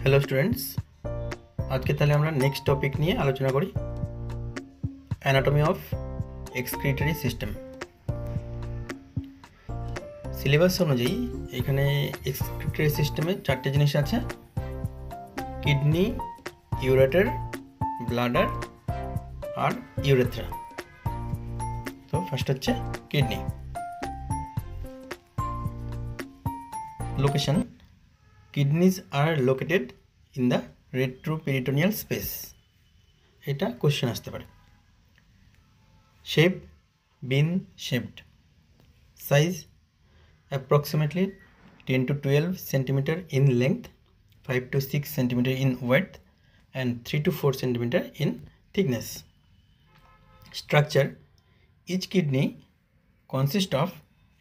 Hello students, আজকে তাহলে আমরা নেক্সট টপিক নিয়ে আলোচনা করি, anatomy of excretory system. Syllabus অনুযায়ী এখানে এক্সক্রিটরি সিস্টেমে 4টে জিনিস আছে: কিডনি, ইউরেটার, ব্লাডার আর ইউরেথ্রা। তো ফার্স্ট হচ্ছে kidney. Location: kidneys are located in the retroperitoneal space. এটা কোশ্চেন আসতে পারে। Shape: bean shaped. Size: approximately 10 to 12 cm in length, 5 to 6 cm in width and 3 to 4 cm in thickness. Structure: each kidney consists of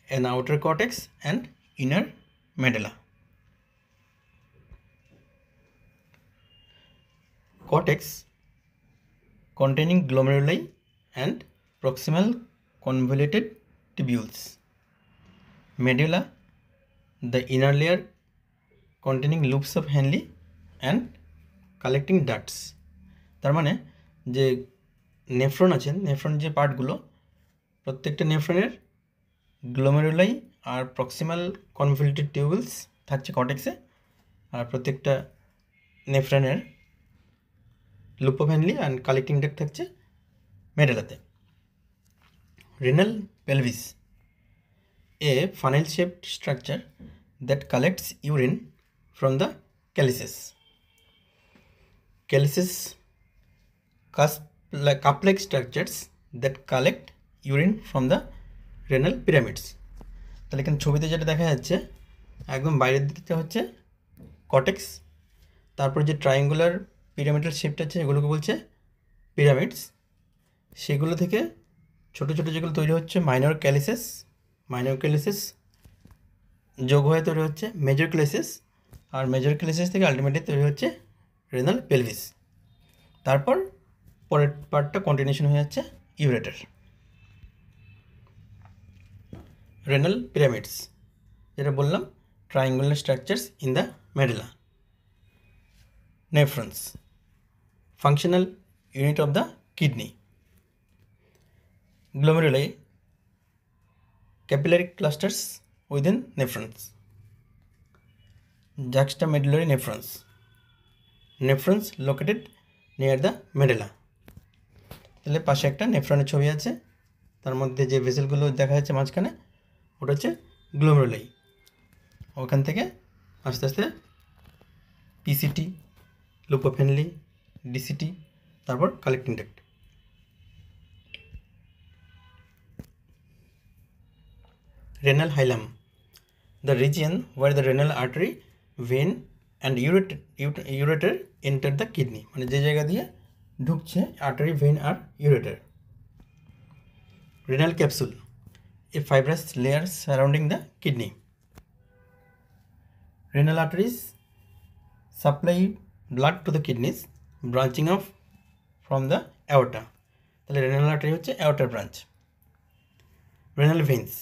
an outer cortex and inner medulla. Cortex containing glomeruli and proximal convoluted tubules. Medulla, the inner layer containing loops of Henle and collecting ducts. তার মানে যে nephron আছে, nephron যে পার্টগুলো, প্রত্যেকটা নেফ্রনের glomeruli আর proximal convoluted tubules থাকছে কর্টেক্সে, আর প্রত্যেকটা নেফ্রনের loop of Henle and collecting duct থাকছে মেডেলাতে। Renal pelvis: a funnel shaped structure that collects urine from the calyces. Calyces cup-like structures that collect urine from the renal pyramids. তাহলে এখানে ছবিতে যেটা দেখা যাচ্ছে, একদম বাইরের দিকটা হচ্ছে কর্টেক্স, তারপর যে ট্রায়াঙ্গুলার পিরামিডাল শেপটা আছে এগুলোকে বলছে পিরামিডস। সেগুলো থেকে ছোটো ছোটো যেগুলো তৈরি হচ্ছে মাইনর ক্যালিসেস, মাইনর ক্যালিসেস যোগ হয়ে তৈরি হচ্ছে মেজর ক্যালিসেস, আর মেজর ক্যালিসেস থেকে আলটিমেটলি তৈরি হচ্ছে রেনাল পেলভিস। তারপর পরের পার্টটা কন্টিনিউশন হয়ে যাচ্ছে ইউরেটার। রেনাল পিরামিডস যেটা বললাম, triangular structures in the medulla. Nephrons, functional unit of the kidney. Glomeruli, capillary clusters within nephrons. Juxtamedullary nephrons, nephrons located near the medulla. তাহলে পাশে একটা নেফ্রনের ছবি আছে, তার মধ্যে যে ভেসেলগুলো দেখা যাচ্ছে মাঝখানে ওটা হচ্ছে গ্লোমেরুলাই। ওখান থেকে আস্তে আস্তে PCT, loop of Henle, DCT, তারপর collecting duct. Renal hilum, the region where the renal artery, vein and ureter enter the kidney, মানে যে জায়গা দিয়ে ঢুকছে আর্টারি, ভেন আর ureter. Renal capsule, a fibrous layer surrounding the kidney. Renal arteries supply blood to the kidneys branching off from the aorta. তাহলে renal artery হচ্ছে aorta branch. Renal veins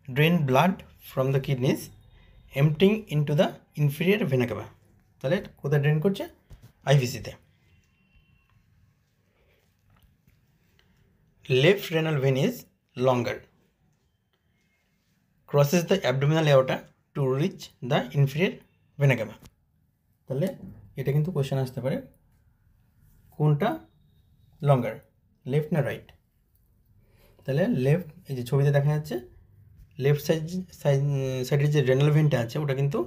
drain blood from the kidneys emptying into the inferior vena cava. তাহলে কোথায় drain করছে? আইভিসিতে। Left renal vein is longer, crosses the abdominal aorta to reach the inferior vena cava. তাহলে এটা কিন্তু question আসতে পারে, কোনটা লঙ্গার, left না রাইট? তাহলে লেফট, এই যে ছবিতে দেখা যাচ্ছে লেফট সাইডের যে রেনাল ভেনটা আছে ওটা কিন্তু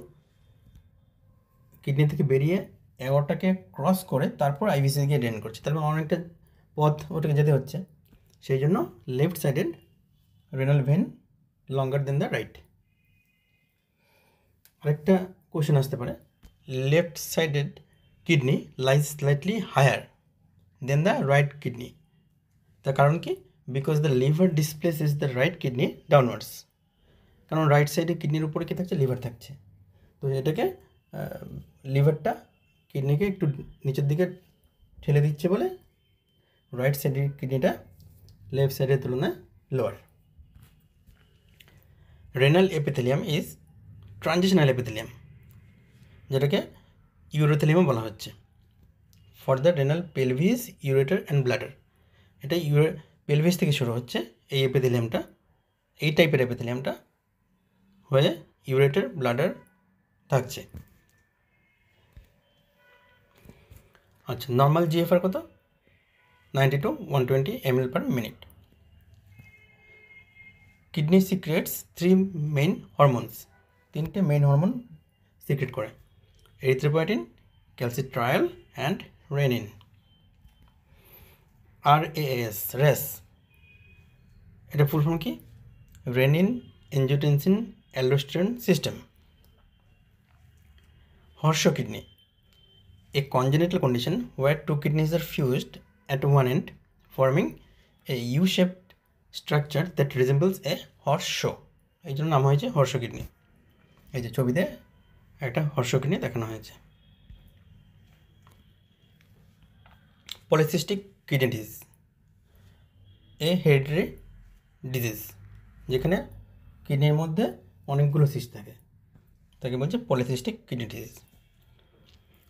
কিডনি থেকে বেরিয়ে অ্যাওর্টাকে ক্রস করে তারপর আইভিসি গিয়ে ড্রেন করছে, তারপর অনেকটা পথ ওটাকে যেতে হচ্ছে, সেই জন্য লেফট সাইডের renal vein longer than the right. আরেকটা কোশ্চেন আসতে পারে, left sided kidney lies slightly higher than the right kidney. তার কারণ কি? Because the liver displaces the right kidney downwards. কারণ রাইট সাইডে কিডনির উপরে কি থাকছে? লিভার থাকছে। তো এটাকে লিভারটা কিডনিকে একটু নিচের দিকে ঠেলে দিচ্ছে বলে রাইট সাইডের কিডনিটা লেফট সাইডের তুলনায় lower. Renal epithelium is transitional epithelium, যেটাকে ইউরোথেলিয়ামও বলা হচ্ছে। For the renal pelvis, ureter and bladder, এটা পেলভিস থেকে শুরু হচ্ছে এই এপিথেলিয়ামটা, এই টাইপের এপিথেলিয়ামটা হয়ে ইউরেটার, ব্লাডার থাকছে। আচ্ছা, নর্মাল জিএফআর কত? 90 to 120 ml per minute. Kidney secretes 3 main hormones, 3টে মেইন হরমোন সিক্রেট করে, erythropoietin, calcitriol and renin. RAS, RAS, এটা ফুল ফর্ম কি? Renin angiotensin aldosterone system. Horseshoe kidney, a congenital condition where two kidneys are fused at one end, forming a U-shaped structure that resembles a horseshoe. এই জন্য নাম হয়েছে Harsh kidney. এই যে ছবিতে একটা হর্ষ কিডনি দেখানো হয়েছে। পলিসিস্টিক কিডনি ডিজিজ, এ হেরিডিটারি ডিজিজ, যেখানে কিডনির মধ্যে অনেকগুলো সিস্ট থাকে, তাকে বলছে polycystic kidney disease.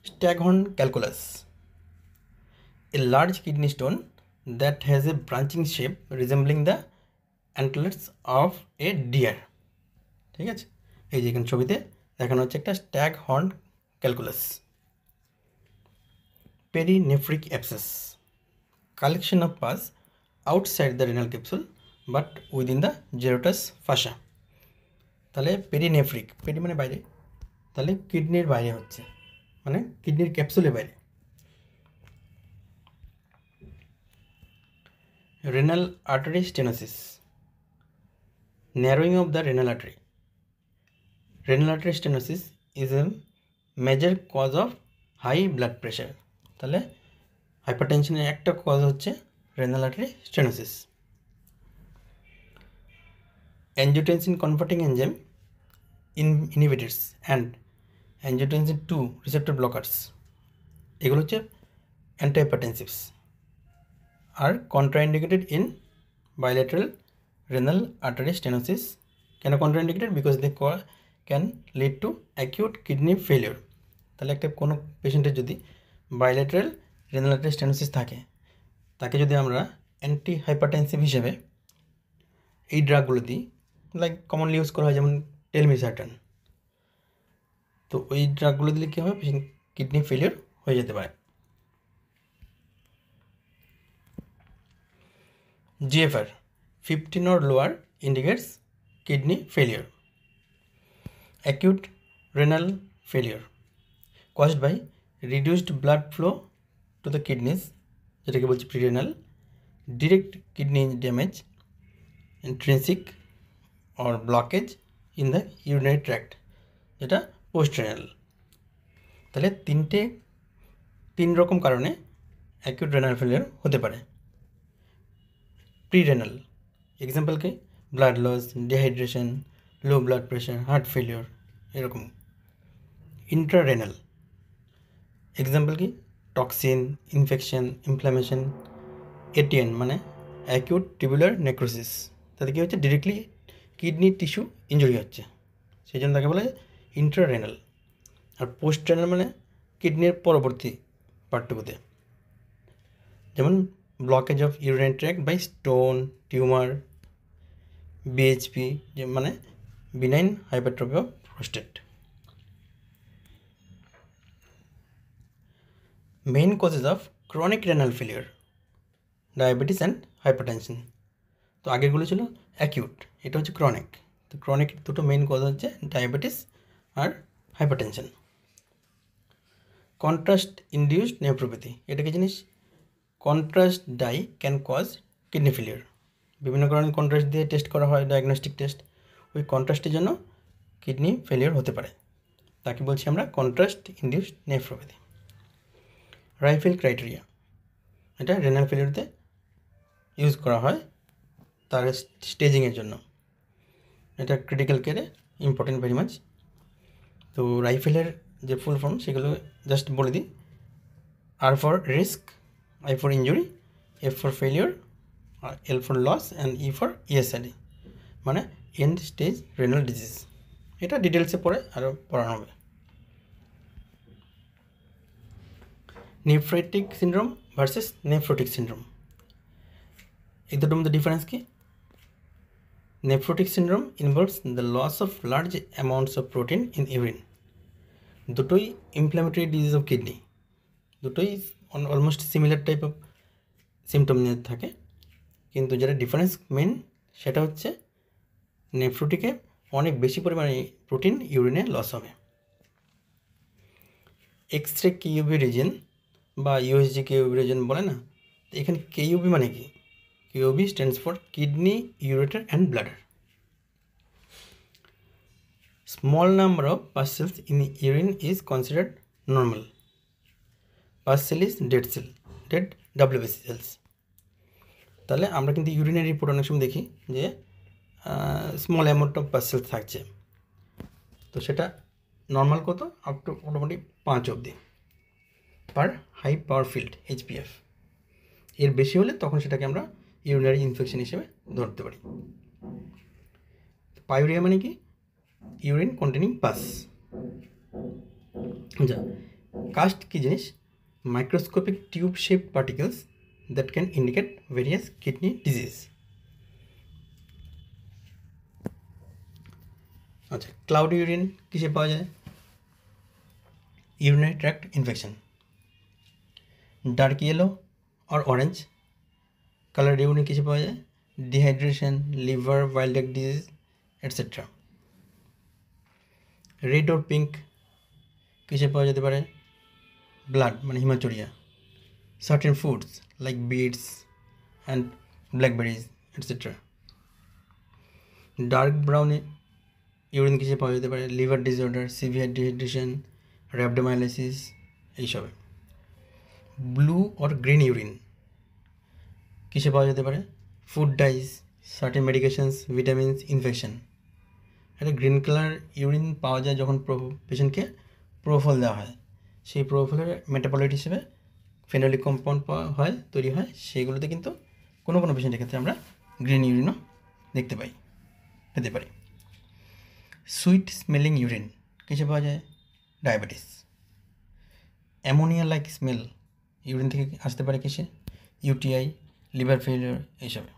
Staghorn calculus, a large kidney stone that has a branching shape resembling the antlers of a deer. ঠিক আছে, এই যে এখানে ছবিতে দেখানো হচ্ছে একটা staghorn calculus. Perinephric abscess, collection of pus outside the renal capsule but within the Gerota's fascia. তাহলে পেরিনেফ্রিক, পেরি মানে বাইরে, তাহলে কিডনির বাইরে হচ্ছে, মানে কিডনির ক্যাপসুলের বাইরে। Renal artery stenosis, narrowing of the renal artery. Renal artery stenosis is a major cause of high blood pressure. তাহলে হাইপারটেনশনের একটা কজ হচ্ছে renal artery stenosis. Angiotensin converting enzyme inhibitors and angiotensin 2 receptor blockers, এগুলো হচ্ছে antihypertensives, আর contraindicated in bilateral renal artery stenosis. কেন contraindicated? Because they can lead to acute kidney failure. তাহলে একটা কোনো পেশেন্টের যদি বাইলেটারাল রেনাল আর্টারি স্টেনোসিস থাকে, তাকে যদি আমরা অ্যান্টি হাইপারটেনসিভ হিসেবে এই ড্রাগগুলো দিই, লাইক কমনলি ইউজ করা হয় যেমন টেলমিসার্টান, তো ওই ড্রাগগুলো দিলে কী হবে? পেশেন্ট কিডনি ফেলিওর হয়ে যেতে পারে। GFR 15 or lower indicates kidney failure. Acute renal failure caused by reduced blood flow to the kidneys, যেটাকে বলছি প্রিরেনাল, direct kidney damage, intrinsic or blockage in the urinary tract, যেটা পোস্টরেনাল। তাহলে তিন রকম কারণে অ্যাকিউট রেনাল ফেলিয়ার হতে পারে। প্রিরেনাল এক্সাম্পল কি? Blood loss, dehydration, low blood pressure, heart failure, এরকম। ইন্ট্রারেনাল এক্সাম্পল কি? Toxin, infection, inflammation. এটিএন মানে অ্যাকিউট টিউবুলার নেক্রোসিস, তাতে কী হচ্ছে? ডিরেক্টলি কিডনি টিস্যু ইঞ্জুরি হচ্ছে, সেই জন্য তাকে বলে ইন্ট্রারেনাল। আর পোস্ট রেনাল মানে কিডনির পরবর্তী পার্টটুকুতে, যেমন blockage of urinary tract by stone, tumour, BHP মানে benign hypertrophy of prostate. Main causes of chronic renal failure, diabetes and hypertension. তো আগেরগুলো ছিল অ্যাকিউট, এটা হচ্ছে ক্রনিক। তো ক্রনিক দুটো মেইন কজ হচ্ছে ডায়াবেটিস আর হাইপারটেনশন। কন্ট্রাস্ট ইনডিউসড নেফ্রোপ্যাথি, এটা কি জিনিস? Contrast dye can cause kidney failure. বিভিন্ন কারণে কন্ট্রাস্ট দিয়ে টেস্ট করা হয়, ডায়াগনস্টিক টেস্ট, ওই কন্ট্রাস্টের জন্য কিডনি ফেলিওর হতে পারে, তাকে বলছি আমরা contrast induced nephropathy. Rifle criteria, এটা রেনাল ফেলিওরতে ইউজ করা হয় তার স্টেজিংয়ের জন্য, এটা ক্রিটিক্যাল কেয়ারে ইম্পর্টেন্ট ভেরি মাচ। তো রাইফেলের যে ফুল ফর্ম সেগুলো জাস্ট বলে দিই। R for risk, I for injury, F for failure, L for loss and E for ESRD মানে এন্ড স্টেজ রেনাল ডিজিজ। এটা ডিটেলসে পরে আরও পড়ানো হবে। Nephritic syndrome versus nephrotic syndrome, এই দুটোর মধ্যে ডিফারেন্স কি? Nephrotic syndrome involves the loss of large amounts of protein in urine. দুটোই ইনফ্ল্যামেটরি ডিজিজ অফ কিডনি, দুটোই almost similar type of symptom নিয়ে থাকে, কিন্তু যেটা ডিফারেন্স মেন সেটা হচ্ছে নেফ্রোটিকে অনেক বেশি পরিমাণে প্রোটিন ইউরিনে লস হবে। এক্স রে কিউবি রিজন বা ইউএসজি কিউবি রিজন বলে না, তো এখানে কিউবি মানে কি? KUB stands for kidney, ureter and bladder. Small number of pus cells in urine is considered normal. Pus cell is dead cell, dead WBC cells. তাহলে আমরা কিন্তু ইউরিনের রিপোর্ট অনেক সময় দেখি যে small amount of pus cells থাকছে, তো সেটা নর্মাল কত? আপ টু মোটামুটি 5 অবধি পার হাই পাওয়ার ফিল্ড এইচপিএফ। এর বেশি হলে তখন সেটাকে আমরা ইউরিনারি ইনফেকশন হিসেবে ধরতে পারি। পাইউরিয়া মানে কি? Urine containing pus. আচ্ছা, কাস্ট কি জিনিস? Microscopic tube shape particles that can indicate various kidney disease. আচ্ছা, ক্লাউড ইউরিন কিসে পাওয়া যায়? Urinary tract infection. Dark yellow আর অরেঞ্জ কালার ইউরিন কিসে পাওয়া যায়? Dehydration, liver, bile duct disease etcetera. Red और পিঙ্ক কিসে পাওয়া যেতে পারে? ব্লাড মানে haematuria. Certain foods like beets and blackberries etcetera. Dark ব্রাউনে ইউরিন কিসে পাওয়া যেতে পারে? Liver disorder, severe dehydration, rhabdomyolysis এইসবে। ব্লু और গ্রিন ইউরিন কিসে পাওয়া যেতে পারে? Food dyes, certain medications, vitamins, infection. একটা গ্রিন কালার ইউরিন পাওয়া যায় যখন পেশেন্টকে প্রোফল দেওয়া হয়, সেই প্রোফলের মেটাবলাইট হিসেবে ফেনোলিক কম্পাউন্ড হয়, তৈরি হয়, সেইগুলোতে কিন্তু কোনো কোনো পেশেন্টের ক্ষেত্রে আমরা গ্রিন ইউরিনও দেখতে পাই, পেতে পারি। সুইট স্মেলিং ইউরিন কিসে পাওয়া যায়? Diabetes. Ammonia like smell urine থেকে আসতে পারে কিসে? ইউটিআই, লিভার ফেলিওর এইসবে।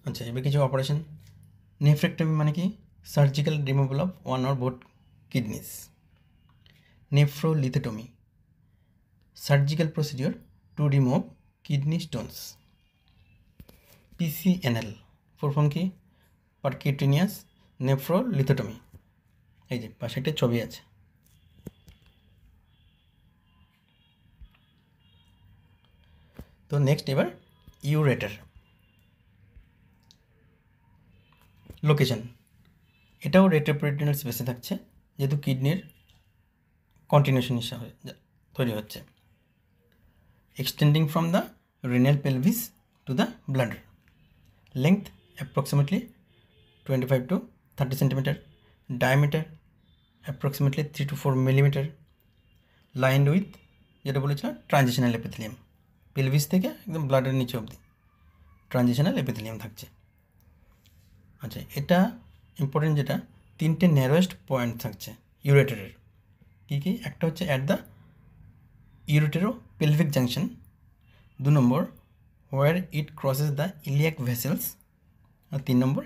আচ্ছা, এবার কিছু অপারেশন। নেফ্রেক্টমি মানে কি? Surgical removal of one or both kidneys. Nephrolithotomy, surgical procedure to remove kidney stones. PCNL full form কি? Percutaneous nephrolithotomy. এই যে পাশে একটা ছবি আছে। তো নেক্সট এবার ইউরেটার লোকেশন, এটাও রেট্রোপেরিটোনিয়াল স্পেসে থাকছে, যেহেতু কিডনির কন্টিনিউশন হিসাবে তৈরি হচ্ছে। Extending from the renal pelvis to the bladder, length approximately 25 to 30 centimetre, diameter approximately 3 to 4 millimetre, lined with যেটা বলেছিলাম ট্রানজিশনাল এপিথেলিয়াম, পেলভিস থেকে একদম ব্লাডের নিচে অবধি ট্রানজিশনাল এপিথেলিয়াম থাকছে। আচ্ছা, এটা ইম্পর্টেন্ট, যেটা 3টে ন্যারোয়েস্ট পয়েন্ট থাকছে ইউরেটারের। কী কী? একটা হচ্ছে at the uretero pelvic junction, 2 নম্বর where it crosses the iliac vessels, আর 3 নম্বর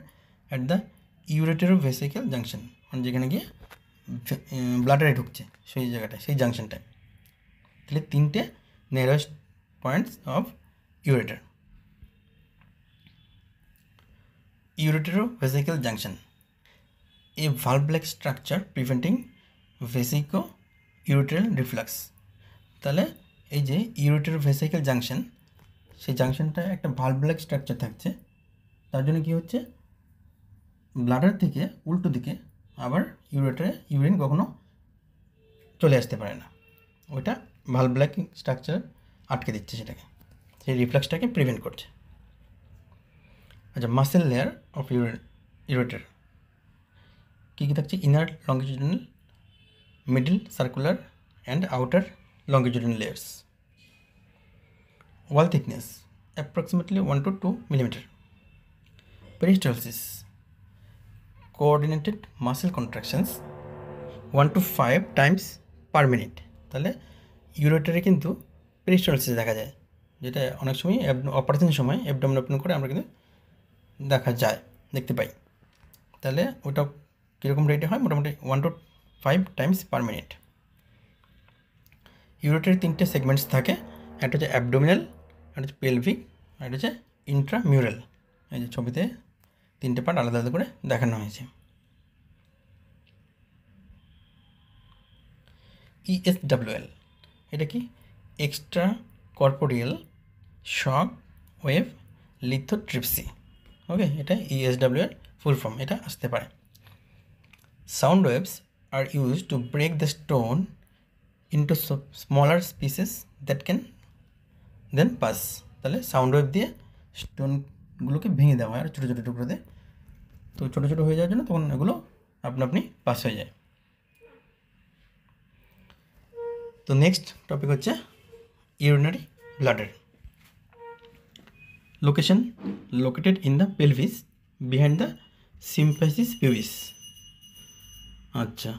at the uretero vesical junction, মানে যেখানে গিয়ে ব্লাডারে ঢুকছে সেই জায়গাটায়, সেই জাংশনটায়। তাহলে 3টে narrowest points of ureter. Uretero-vesical junction, a valve-like structure preventing vesico-ureteral reflux। তাহলে এই যে ইউরেটেরো-ভেসিক্যাল জাংশন, সেই জাংশনটা একটা ভালভ-লাইক স্ট্রাকচার থাকছে, তার জন্য কি হচ্ছে, ব্লাডার থেকে উল্টো দিকে আবার ইউরেটারে ইউরিন কখনো চলে আসতে পারে না, ওইটা ভালভ-লাইক স্ট্রাকচার আটকে দিচ্ছে, সেটাকে, সেই রিফ্লাক্সটাকে প্রিভেন্ট করছে। আচ্ছা, মাসেল লেয়ার অফ ইউরেটার কী কী থাকছে? Inner longitudinal, middle circular and outer longitudinal layers. Wall thickness approximately 1 to 2 millimetre. Peristalsis, coordinated muscle contractions 1 to 5 times per minute। তাহলে ইউরেটারে কিন্তু পেরিস্টালসিস দেখা যায়, যেটা অনেক সময় অপারেশনের সময় অ্যাবডোমেন ওপেন করে আমরা কিন্তু দেখতে পাই। তাহলে ওটা কীরকম রেটে হয়, মোটামুটি 1 to 5 times per minute। ইউরেটারের 3টে সেগমেন্টস থাকে, একটা হচ্ছে অ্যাবডোমিনাল, একটা হচ্ছে পেলভিক, আর একটা হচ্ছে ইন্ট্রামিউরাল। এই যে ছবিতে 3টে পার্ট আলাদা আলাদা করে দেখানো হয়েছে। ESWL এটা কি? Extracorporeal shock wave lithotripsy. Okay, এটা ESWL ফুল ফর্ম, এটা আসতে পারে। Sound waves are use to break the stone into smaller pieces that can then pass. তাহলে সাউন্ড ওয়েভ দিয়ে স্টোনগুলোকে ভেঙে দেওয়া হয় আর ছোটো ছোটো টুকরোতে, তো ছোটো ছোটো হয়ে যাওয়ার জন্য তখন এগুলো আপনা আপনি পাস হয়ে যায়। তো নেক্সট টপিক হচ্ছে urinary bladder. Location located in the pelvis behind the symphysis pubis. আচ্ছা,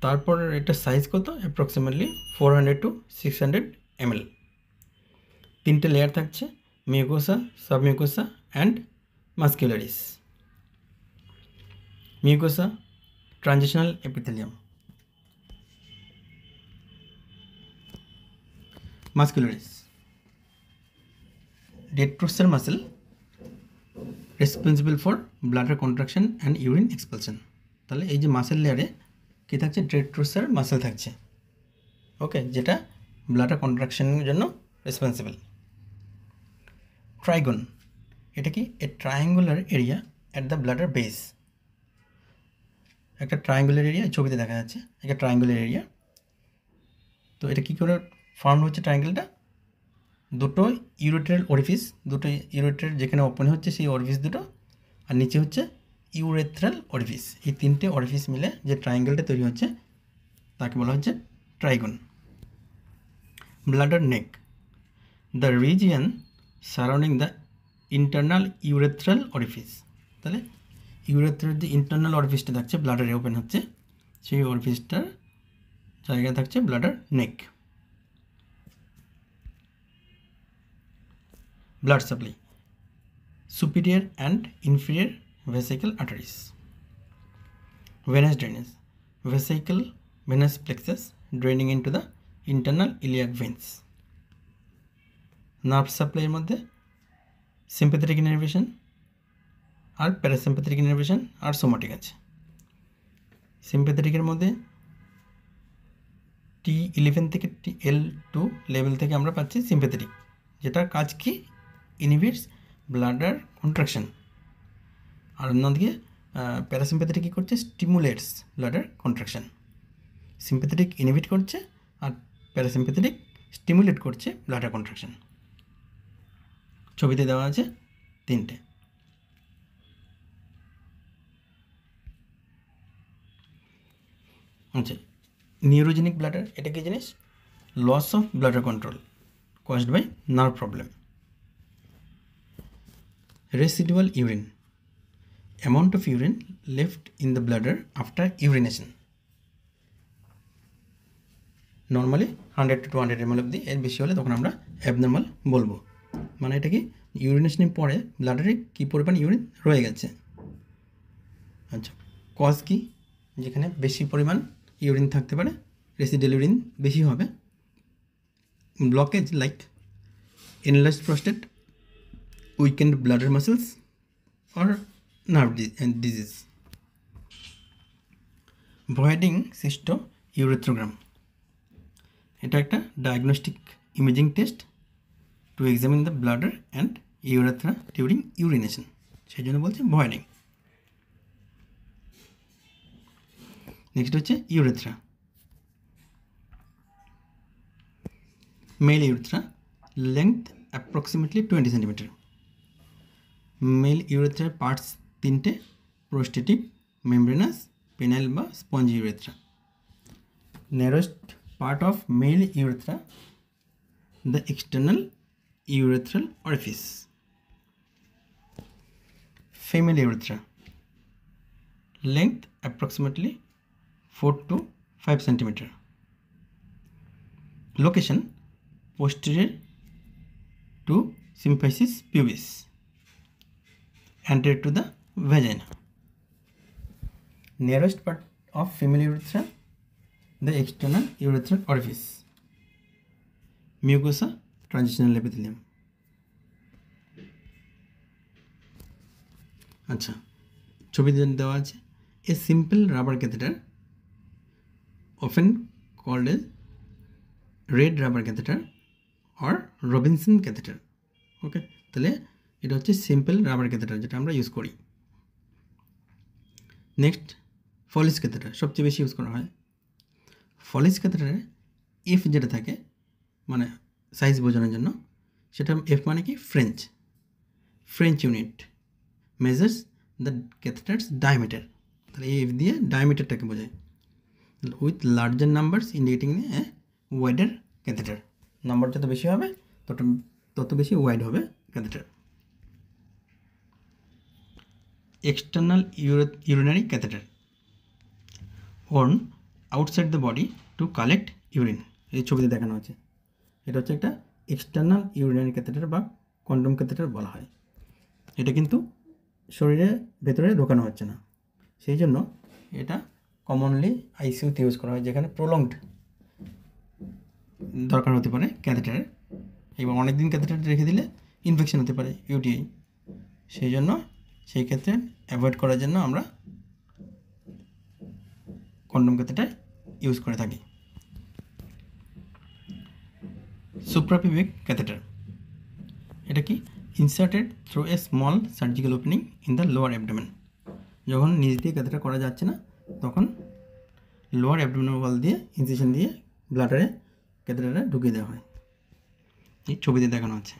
তারপর এটা সাইজ কত? Approximately 400 to 600 ml। 3টে লেয়ার থাকছে, mucosa, submucosa and muscularis. Mucosa transitional epithelium, muscularis detrusor muscle responsible for bladder contraction and urine expulsion। তাহলে এই যে muscle লেয়ারে কী থাকছে? ডেট্রুসার মাসেল থাকছে, ওকে, যেটা ব্লাডার কন্ট্রাকশনের জন্য রেসপন্সিবল। ট্রাইগন এটা কি? A triangular area at the bladder base. একটা ট্রায়াঙ্গুলার এরিয়া ছবিতে দেখা যাচ্ছে, একটা ট্রায়াঙ্গুলার এরিয়া। তো এটা কী করে ফর্ম হচ্ছে ট্রায়াঙ্গেলটা? দুটো ইউরেট্রাল অরিফিস, দুটো ইউরেট্রাল যেখানে ওপেন হচ্ছে সেই অরিফিস দুটো, আর নিচে হচ্ছে ইউরেথ্রাল অরিফিস। এই 3টে অরিফিস মিলে যে ট্রায়াঙ্গেলটা তৈরি হচ্ছে তাকে বলা হচ্ছে trigone. Bladder neck the region surrounding the internal urethral orifice. তাহলে ইউরেথ্রাল যে ইন্টারনাল অরিফিসটা থাকছে ব্লাডারে ওপেন হচ্ছে, সেই অরিফিসটার জায়গায় থাকছে bladder neck. Blood supply superior and inferior vesical arteries। Venous drainage vesical venous plexus draining into the internal iliac veins। Nerve সাপ্লাইয়ের মধ্যে সিম্প্যাথেটিক ইনারভেশন আর প্যারাসিম্প্যাথেটিক ইনারভেশন আর সোমাটিক আছে। সিম্প্যাথেটিকের মধ্যে T11 থেকে TL2 লেভেল থেকে আমরা পাচ্ছি সিম্প্যাথেটিক, যেটার কাজ কি? Inhibits bladder contraction. আর অন্যদিকে প্যারাসিম্প্যাথেটিক কী করছে? Stimulates bladder contraction. Sympathetic inhibit করছে আর প্যারাসিম্প্যাথেটিক স্টিমুলেট করছে ব্লাডার কন্ট্রাকশন। ছবিতে দেওয়া আছে 3টে। আচ্ছা, নিউরোজেনিক ব্লাডার এটা কি জিনিস? Loss of bladder control caused by nerve problem. Residual urine amount of urine left in the bladder after urination। Normally 100 to 200 ml অবধি, এর বেশি হলে তখন আমরা অ্যাবনর্মাল বলবো। মানে এটা কি? ইউরিনেশনের পরে ব্লাডারে কী পরিমাণ ইউরিন রয়ে গেছে। আচ্ছা, কজ কি? যেখানে বেশি পরিমাণ ইউরিন থাকতে পারে, রেসিডুয়াল ইউরিন বেশি হবে। Blockage like enlarged prostate, weakened bladder muscles or nerve disease। Voiding cystourethrogram এটা একটা diagnostic imaging test to examine the bladder and urethra during urination, সেই জন্য বলছে ভয়েডিং। নেক্সট হচ্ছে urethra. Male urethra length approximately 20 centimetre. Male ইউরেথ্রার parts 3টে, prostatic, membranous, penile বা sponge urethra. narrowest part of male urethra, the external urethral orifice। Female urethra length approximately 4 to 5 centimeter। location posterior to symphysis pubis, anterior to the vagina. Narrowest part of female urethra, the external urethral orifice, mucosa transitional epithelium. আচ্ছা, ছবিতে দেওয়া আছে a simple rubber catheter often called as red rubber catheter or Robinson catheter. ওকে, তাহলে এটা হচ্ছে simple rubber catheter যেটা আমরা use করি। নেক্সট ফলিস ক্যাথেটার সবচেয়ে বেশি ইউজ করা হয়। ফলিস ক্যাথেটারে এফ যেটা থাকে মানে সাইজ বোঝানোর জন্য, সেটা এফ মানে কি French unit measures the catheter's diameter. তাহলে এফ দিয়ে ডায়ামিটারটাকে বোঝায়। With larger numbers indicating a wider catheter. Number যত বেশি হবে তত বেশি ওয়াইড হবে catheter. External urinary catheter worn outside the body to collect urine. এই ছবিতে দেখানো আছে, এটা হচ্ছে একটা এক্সটার্নাল ইউরিনারি ক্যাথেটার বা কন্ডম ক্যাথেটার বলা হয়। এটা কিন্তু শরীরের ভেতরে ঢোকানো হচ্ছে না, সেই জন্য এটা কমনলি আইসিইউতে ইউজ করা হয়, যেখানে প্রলংড দরকার হতে পারে ক্যাথেটারের। এবার অনেকদিন ক্যাথেটার রেখে দিলে ইনফেকশন হতে পারে, ইউটিআই। সেই জন্য সেই ক্ষেত্রে অ্যাভয়েড করার জন্য আমরা কন্ডম ক্যাথেটার ইউজ করে থাকি। সুপ্রাপিউবিক ক্যাথেটার, এটা কি inserted through a small surgical opening in the lower abdomen. যখন নিচ দিয়ে ক্যাথেটার করা যাচ্ছে না, তখন লোয়ার অ্যাবডোমিনাল ওয়াল দিয়ে ইনসিশন দিয়ে ব্লাডারে ক্যাথেটারে ঢুকিয়ে দেওয়া হয়। এই ছবিতে দেখানো আছে।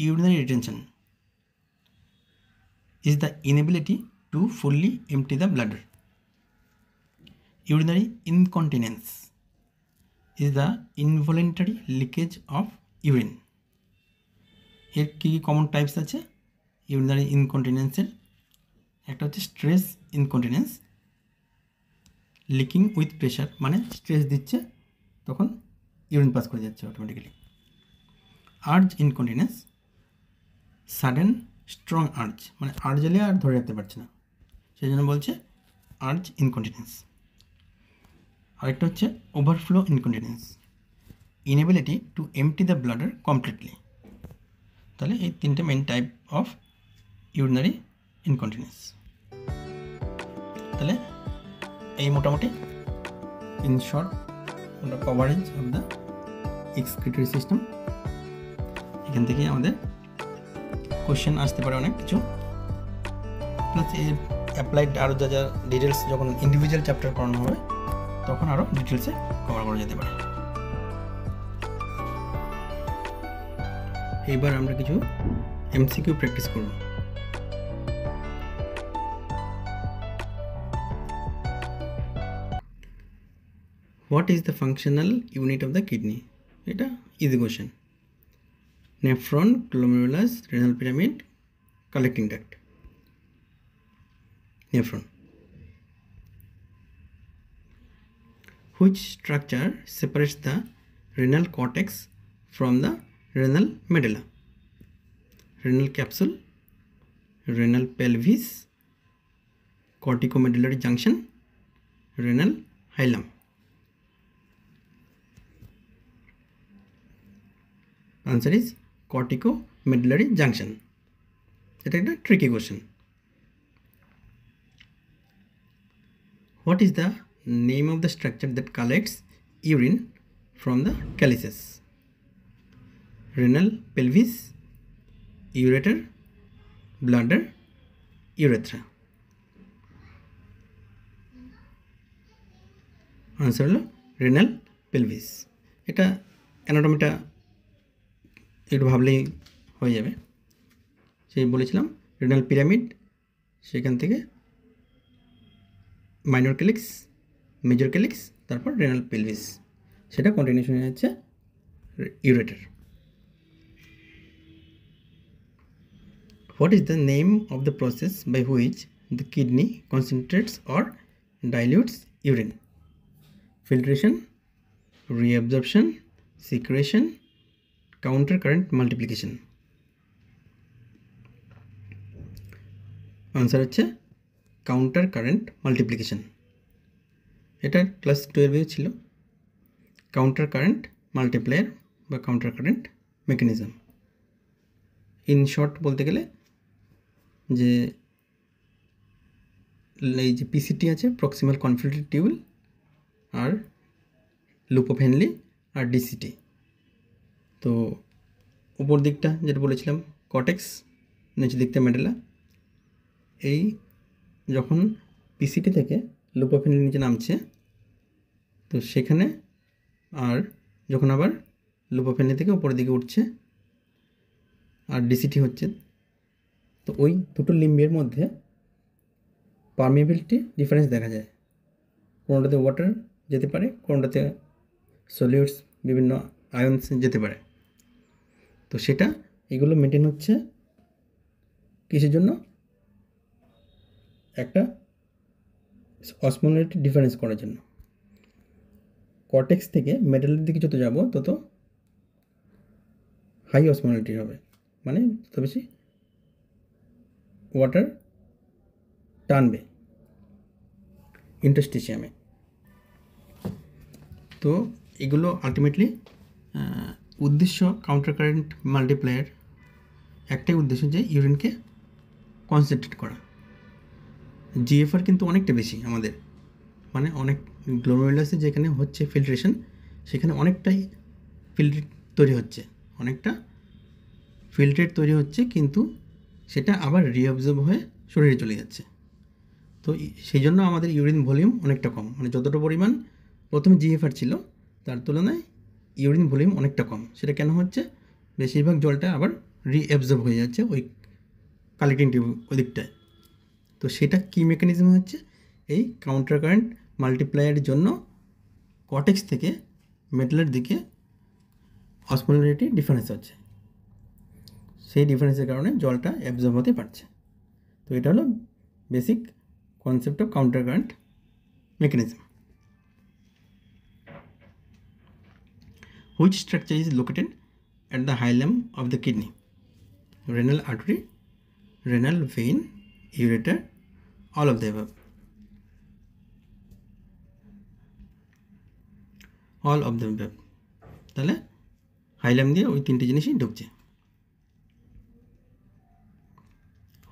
Urinary retention is the inability to fully empty the bladder. Urinary incontinence is the involuntary leakage of urine. এর কী কী কমন টাইপস আছে ইউরিনারি ইনকন্টিনেন্সের? একটা হচ্ছে stress incontinence, leaking with pressure, মানে স্ট্রেস দিচ্ছে তখন ইউরিন পাস করে যাচ্ছে automatically. Urge incontinence, sudden strong urge, মানে আর্জ এলে আর ধরে রাখতে পারছে না, সেই জন্য বলছে আর্জ ইনকন্টিনেন্স। আরেকটা হচ্ছে overflow incontinence, inability to empty the bladder completely. তাহলে এই তিনটে main type of urinary incontinence. তাহলে এই মোটামুটি in short coverage of the excretory system. এখান থেকে আমাদের কোশ্চেন আসতে পারে অনেক কিছু, প্লাস এই অ্যাপ্লাইড আরও যা যা ডিটেলস যখন ইন্ডিভিজুয়াল চ্যাপ্টার পড়ানো হবে তখন আরও ডিটেলসে কভার করা যেতে পারে। এইবার আমরা কিছু এমসিকিউ প্র্যাকটিস করব। What is the functional unit of the kidney? এটা easy question. Nephron, glomerulus, renal pyramid, collecting duct. Nephron. Which structure separates the renal cortex from the renal medulla? Renal capsule, renal pelvis, corticomedullary junction, renal hilum. Answer is corticomedullary junction. এটা একটা tricky question. What is the name of the structure that collects urine from the calyces? Renal pelvis, ureter, bladder, urethra. Answer হলো renal pelvis. এটা অ্যানাটমিটা একটু ভাবলেই হয়ে যাবে। সেই বলেছিলাম রেনাল পিরামিড, সেখান থেকে মাইনর ক্যালিক্স, মেজর ক্যালিক্স, তারপর রেনাল পেলভিস, সেটা কন্টিনিউশন হচ্ছে ureter. What is the name of the process by which the kidney concentrates or dilutes urine, filtration, reabsorption, secretion, counter current multiplication. Answer হচ্ছে counter current multiplication. এটা class 12 ছিল, counter current multiplier বা counter current mechanism. In short বলতে গেলে যে এই যে PCT আছে, প্রক্সিমাল কনভলিউটেড টিউবুল, আর লুপ অফ হেনলি আর ডিসিটি। তো উপর দিকটা যেটা বলেছিলাম কটেক্স, নিচের দিকটা মেডেলা। এই যখন পিসিটি থেকে লুপ অফ হেনলি নিচে নামছে, তো সেখানে আর যখন আবার লুপ অফ হেনলি থেকে উপরের দিকে উঠছে আর ডিসিটি হচ্ছে, তো ওই দুটো লিম্বের মধ্যে পারমিয়াবিলিটি ডিফারেন্স দেখা যায়। কোনোটাতে ওয়াটার যেতে পারে, কোনোটাতে সলিউটস বিভিন্ন আয়নস যেতে পারে। তো সেটা এগুলো মেনটেন হচ্ছে কিসের জন্য? একটা অসমোলারিটি ডিফারেন্স করার জন্য। কর্টেক্স থেকে মেটালের দিকে যত যাব তত হাই অসমোলারিটি হবে, মানে তত বেশি ওয়াটার টানবে ইন্টারস্টিশিয়ামে। তো এগুলো আলটিমেটলি উদ্দেশ্য কাউন্টার কারেন্ট মাল্টিপ্লায়ার একটাই উদ্দেশ্য, যে ইউরিনকে কনসেন্ট্রেট করা। জিএফআর কিন্তু অনেকটা বেশি আমাদের, মানে অনেক গ্লোমেরুলাসে যেখানে হচ্ছে ফিল্ট্রেশন, সেখানে অনেকটাই ফিল্ট্রেট তৈরি হচ্ছে, অনেকটা ফিল্ট্রেট তৈরি হচ্ছে, কিন্তু সেটা আবার রিঅবজর্ব হয়ে শরীরে চলে যাচ্ছে। তো সেই জন্য আমাদের ইউরিন ভলিউম অনেকটা কম, মানে যতটা পরিমাণ প্রথমে জিএফআর ছিল তার তুলনায় ইউরিন ভলিউম অনেকটা কম। সেটা কেন হচ্ছে? বেশিরভাগ জলটা আবার রিঅ্যাবজর্ব হয়ে যাচ্ছে ওই কালেক্টিং টিউব ওই দিকটায়। তো সেটা কী মেকানিজম হচ্ছে? এই কাউন্টার কারেন্ট মাল্টিপ্লায়ারের জন্য কটেক্স থেকে মেটালের দিকে অসমোলারিটি ডিফারেন্স হচ্ছে, সেই ডিফারেন্সের কারণে জলটা অ্যাবজর্ব হতে পারছে। তো এটা হলো basic concept of counter current mechanism. Which structure is located at the hilum of the kidney? Renal artery, renal vein, ureter, all of the above. All of the above. তাহলে হাইলাম দিয়ে ওই তিনটে জিনিসই ঢুকছে।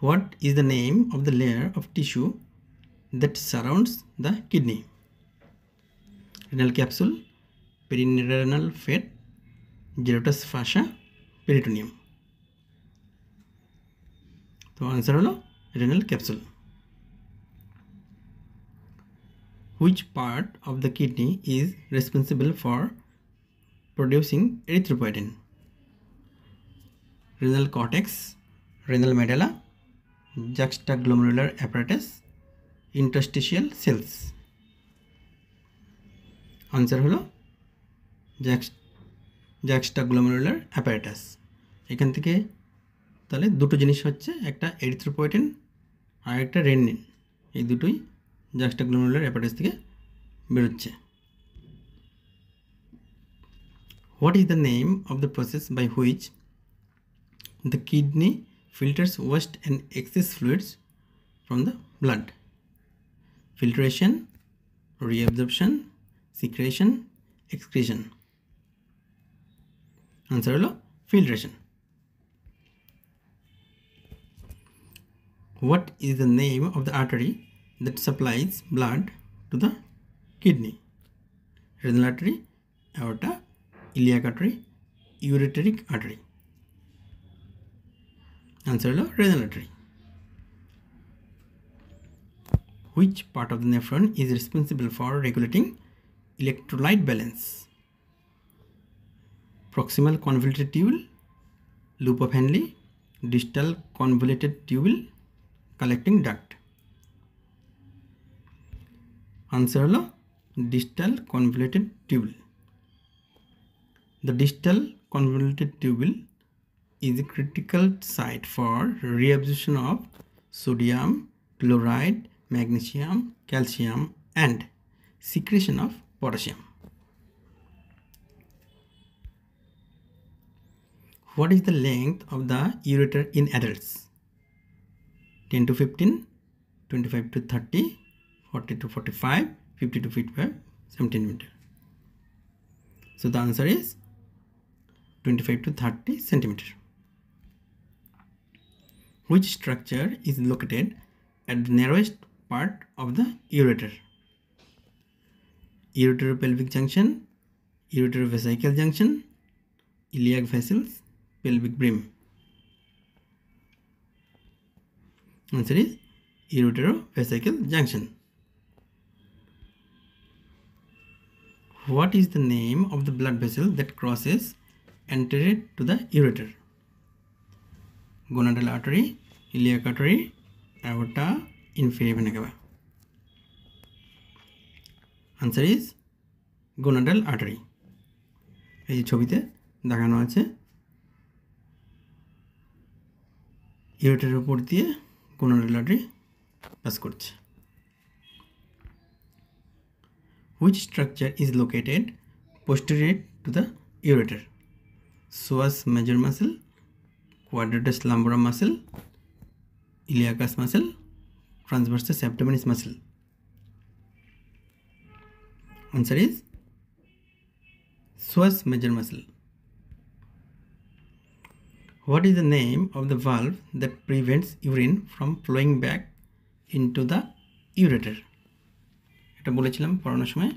What is the name of the layer of tissue that surrounds the kidney? Renal capsule, perirenal fat, gyrotous fascia, peritoneum. তো answer হলো renal capsule. Which part of the kidney is responsible for producing erythropoietin? Renal cortex, renal medulla, juxtaglomerular apparatus, interstitial cells. Answer হলো juxtaglomerular apparatus. এখান থেকে তাহলে দুটো জিনিস হচ্ছে, একটা এরিথ্রোপয়েটিন আর একটা রেনিন, এই দুটোই juxtaglomerular apparatus থেকে বেরোচ্ছে। What is the name of the process by which the kidney filters waste and excess fluids from the blood? Filtration, reabsorption, secretion, excretion. Answer হলো filtration. What is the name of the artery that supplies blood to the kidney? Renal artery, aorta, iliac artery, ureteric artery. Answer হলো renal artery. Which part of the nephron is responsible for regulating electrolyte balance? Proximal convoluted tubule, loop of Henle, distal convoluted tubule, collecting duct. Answer হলো distal convoluted tubule. The distal convoluted tubule is a critical site for reabsorption of sodium, chloride, magnesium, calcium and secretion of potassium. What is the length of the ureter in adults? 10 to 15, 25 to 30, 40 to 45, 50 to 55 centimeter. So the answer is 25 to 30 centimeter. Which structure is located at the narrowest part of the ureter? Ureteropelvic junction, ureterovesical junction, iliac vessels, pelvic brim. Answer is ureterovesical junction. What is the name of the blood vessel that crosses anterior to the ureter? Gonadal artery, iliac artery, aorta, inferior vena cava. Answer is gonadal artery. এই যে ছবিতে দেখানো আছে ইউরেটারের উপর দিয়ে gonadal artery pass করছে। Which structure is located posterior to the ureter? Psoas major muscle, quadratus lumborum muscle, iliacus muscle, transversus abdominis muscle. Answer is psoas major muscle. What is the name of the valve that prevents urine from flowing back into the ureter? এটা বলেছিলাম পড়ানোর সময়।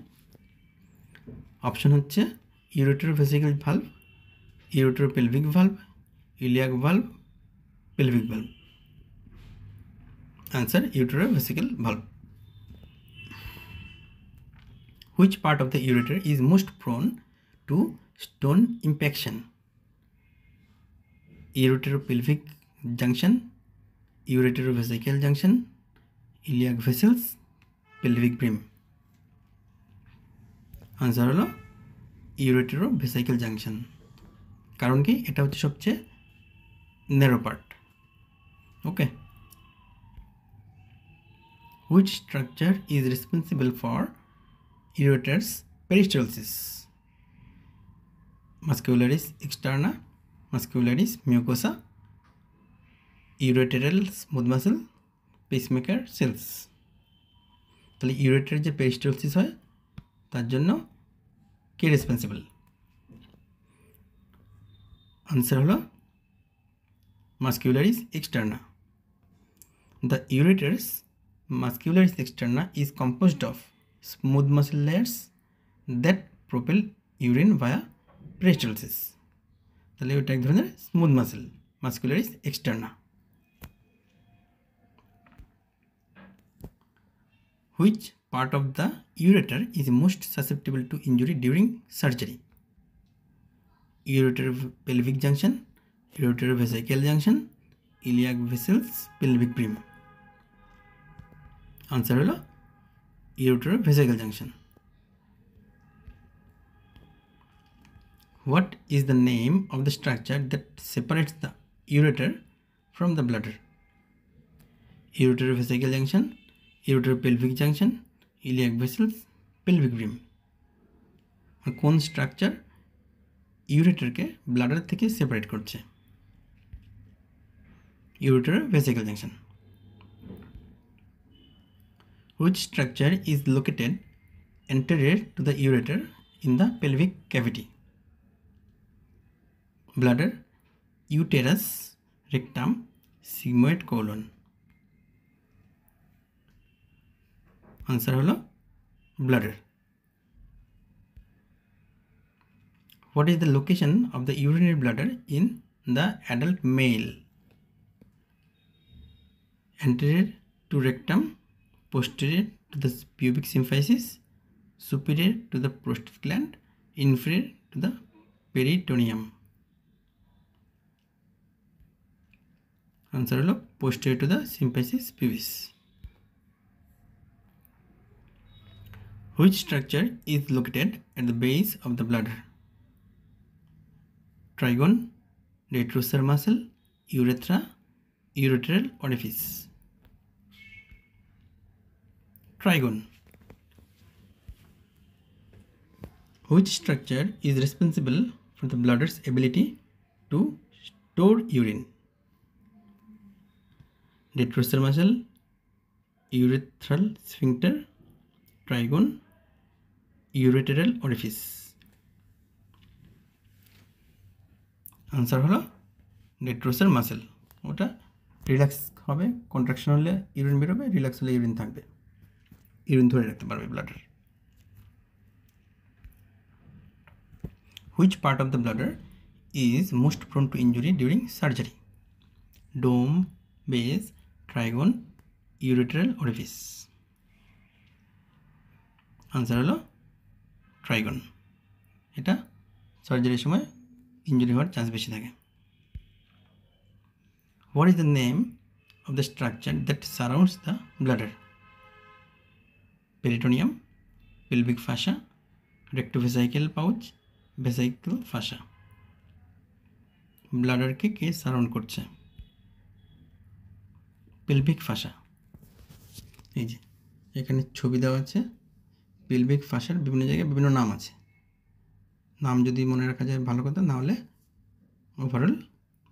Option হচ্ছে ureterovesical valve, ureteropelvic valve, iliac valve, pelvic valve. Answer ureterovesical valve. Which part of the ureter is most prone to stone impaction? Ureteropelvic junction, ureterovesical junction, iliac vessels, pelvic brim. Answer হলো ইউরেটেরোভেসিক্যাল junction. কারণ কি এটা হচ্ছে সবচেয়ে narrow part. Okay. Which structure is responsible for ureter's peristalsis? Muscularis externa, muscularis mucosa, ureteral smooth muscle, pacemaker cells. তাহলে ureter যে peristalsis হয় তার জন্য কে রেসপন্সিবল? আনসার হলো muscularis externa. The ureter's muscularis externa is composed of smooth muscle layers that propel urine via peristalsis. তাহলে ওটা এক ধরনের smooth muscle, muscularis externa. Which part of the ureter is most susceptible to injury during surgery? Ureteropelvic junction, ureterovesical junction, iliac vessels, pelvic brim. Answer হলো ureterovesical junction. What is the name of the structure that separates the ureter from the bladder? Ureterovesical junction, ureteropelvic junction, iliac vessels, pelvic brim. কোন structure ইউরেটারকে bladder থেকে separate করছে? ureterovesical junction. Which structure is located anterior to the ureter in the pelvic cavity? Bladder, uterus, rectum, sigmoid colon. Answer হলো bladder. What is the location of the urinary bladder in the adult male? Anterior to rectum, posterior to the pubic symphysis, superior to the prostate gland, inferior to the peritoneum. Answer হলো posterior to the symphysis pubis. Which structure is located at the base of the bladder? Trigone, detrusor muscle, urethra, ureteral orifice. Trigone. Which structure is responsible for the bladder's ability to store urine? Detrusor muscle, urethral sphincter, trigone, ureteral orifice. Answer হলো detrusor muscle. ওটা relax হবে, contraction হলে urine বেরোবে, relax হলে urine থাকবে, urine ধরে রাখতে পারবে bladder. Which part of the bladder is most prone to injury during surgery? Dome, base, trigone, ureteral orifice. Answer হলো ট্রাইগন। এটা সার্জারির সময় ইঞ্জুরি হওয়ার চান্স বেশি থাকে। What is the name of the structure that surrounds the bladder? Peritoneum, pelvic fascia, rectovesical pouch, vesical fascia. ব্লাডারকে K surround করছে? Pelvic ফাসা। এই যে এখানে ছবি দেওয়া আছে, পেলভিক ফাসার বিভিন্ন জায়গায় বিভিন্ন নাম আছে, নাম যদি মনে রাখা যায় ভালো কথা, না হলে ওভারঅল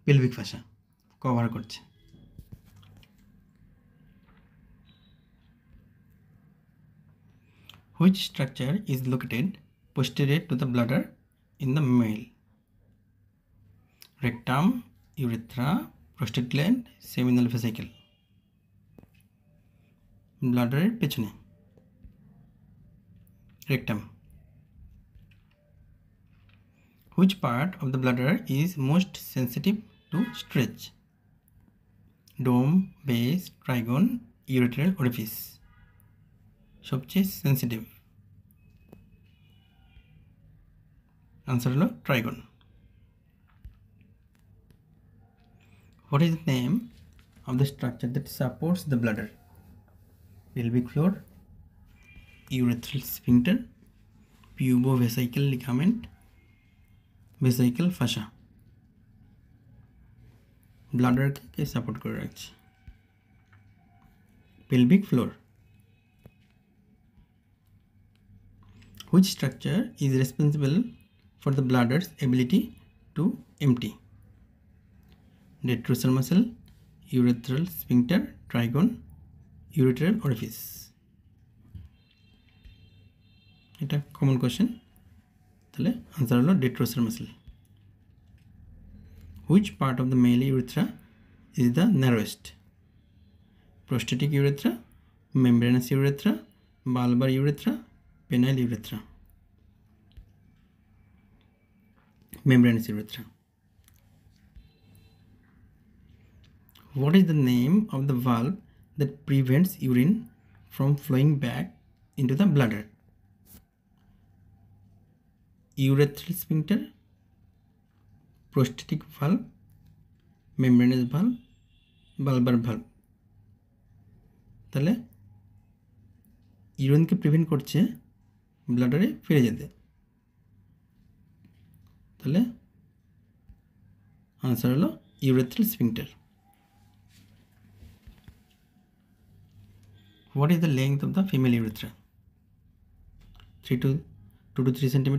পেলভিক ফাসা কভার করছে। Which structure is located posterior to the bladder in the male? Rectum, urethra, prostate gland, seminal vesicle. ব্লাডারের পেছনে, rectum. Which part of the bladder is most sensitive to stretch? Dome, base, trigone, ureteral orifice. সবচেয়ে sensitive. Answer হলো ট্রাইগন। What is the name of the structure that supports the bladder? Pelvic floor, urethral sphincter, pubovesical ligament, vesical fascia. ব্লাডারকে support করে রাখছে pelvic floor. Which structure is responsible for the bladder's ability to empty? Detrusor muscle, urethral sphincter, trigone, ureteral orifice. এটা common question, তাহলে answer হলো detrusor muscle. Which part of the male urethra is the narrowest? Prostatic urethra, membranous urethra, bulbar urethra, penile urethra. Membranous urethra. What is the name of the valve that prevents urine from flowing back into the bladder? Urethral sphincter, prostatic valve, membranous valve, bulbar valve. তাহলে ইউরিনকে prevent করছে ব্লাডারে ফিরে যেতে, তাহলে answer হলো urethral sphincter. What is the length of the female urethra? 2 to 3 cm,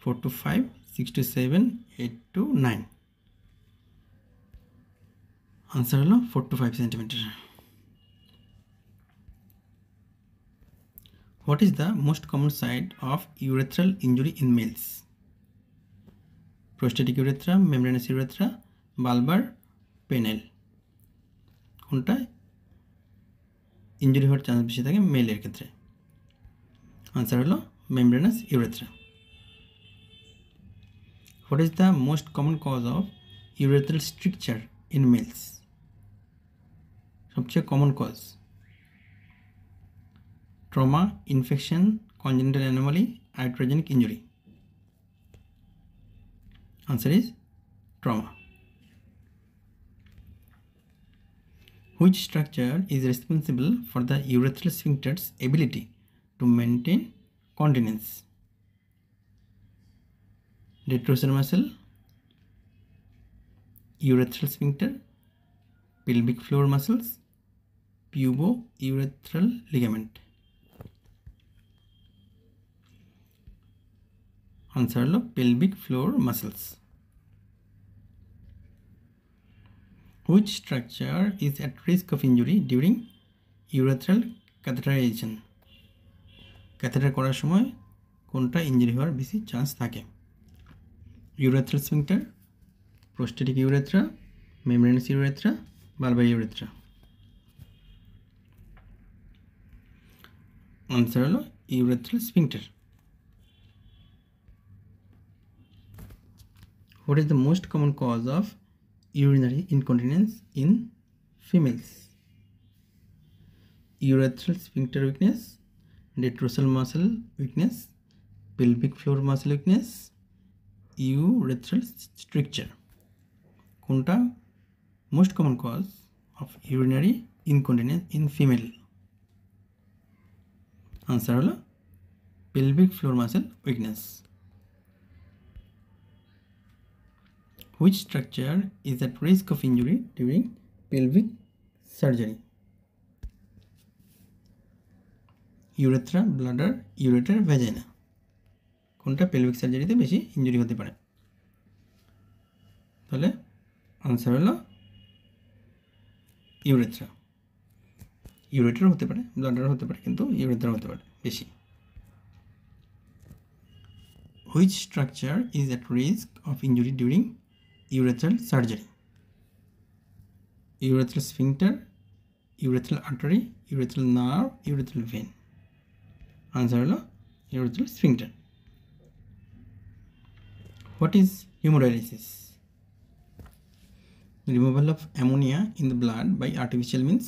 4 to 5, 6 to 7, 8 to 9. Answer হলো 4 to 5 cm. What is the most common site of urethral injury in males? Prostatic urethra, membranous urethra, bulbar, penile. কোনটা injury হওয়ার chance বেশি থাকে মেলের ক্ষেত্রে? Answer হলো membranous urethra. What is the most common cause of urethral stricture in males? সবচেয়ে common cause? Trauma, infection, congenital anomaly, iatrogenic injury. Answer is trauma. Which structure is responsible for the urethral sphincter's ability to maintain continence? Detrusor muscle, urethral sphincter, pelvic floor muscles, pubo-urethral ligament. Answer হলো pelvic floor muscles. Which structure is at risk of injury during urethral catheterisation? Catheter করার সময় কোনটা injury হওয়ার বেশি chance থাকে? Urethral sphincter, prostatic urethra, membranous urethra, bulbar urethra. Answer হলো urethral sphincter. What is the most common cause of urinary incontinence in females? Urethral sphincter weakness, detrusal muscle weakness, pelvic floor muscle weakness, urethral stricture. কোনটা most common cause of urinary incontinence in female? Answer হলো pelvic floor muscle weakness. Which structure is at risk of injury during pelvic surgery? Urethra, bladder, ureter, vagina. কোনটা pelvic সার্জারিতে বেশি injury হতে পারে? তাহলে answer হলো urethra. Ureter হতে পারে, bladder হতে পারে, কিন্তু ইউরেথ্রা হতে পারে বেশি। Which structure is at risk of injury during urethral surgery? Urethral sphincter, urethral artery, urethral nerve, urethral vein. Answer হলো urethral sphincter. What is hemodialysis? Removal of ammonia in the blood by artificial means,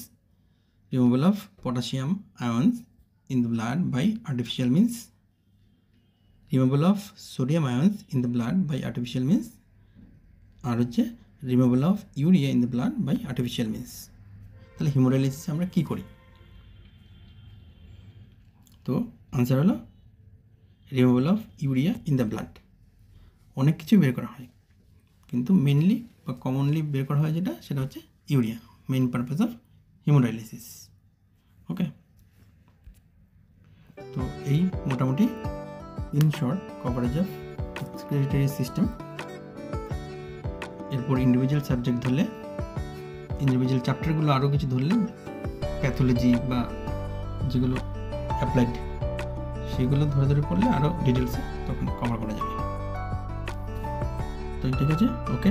removal of potassium ions in the blood by artificial means, removal of sodium ions in the blood by artificial means, আর হচ্ছে removal of urea in the blood by artificial means. তাহলে হিমোডায়ালিসিসে আমরা কী করি? তো answer হলো removal of urea in the blood. অনেক কিছু বের করা হয়, কিন্তু মেনলি বা কমনলি বের করা হয় যেটা, সেটা হচ্ছে urea, main purpose of haemodialysis. Okay, তো এই মোটামুটি in short coverage of excretory system. এরপর ইন্ডিভিজুয়াল সাবজেক্ট ধরলে, ইন্ডিভিজুয়াল চ্যাপ্টারগুলো আরও কিছু ধরলে, প্যাথোলজি বা যেগুলো অ্যাপ্লাইড সেগুলো ধরে ধরে পড়লে আরও ডিটেলসে তখন কভার করা যাবে। তো ঠিক আছে, ওকে।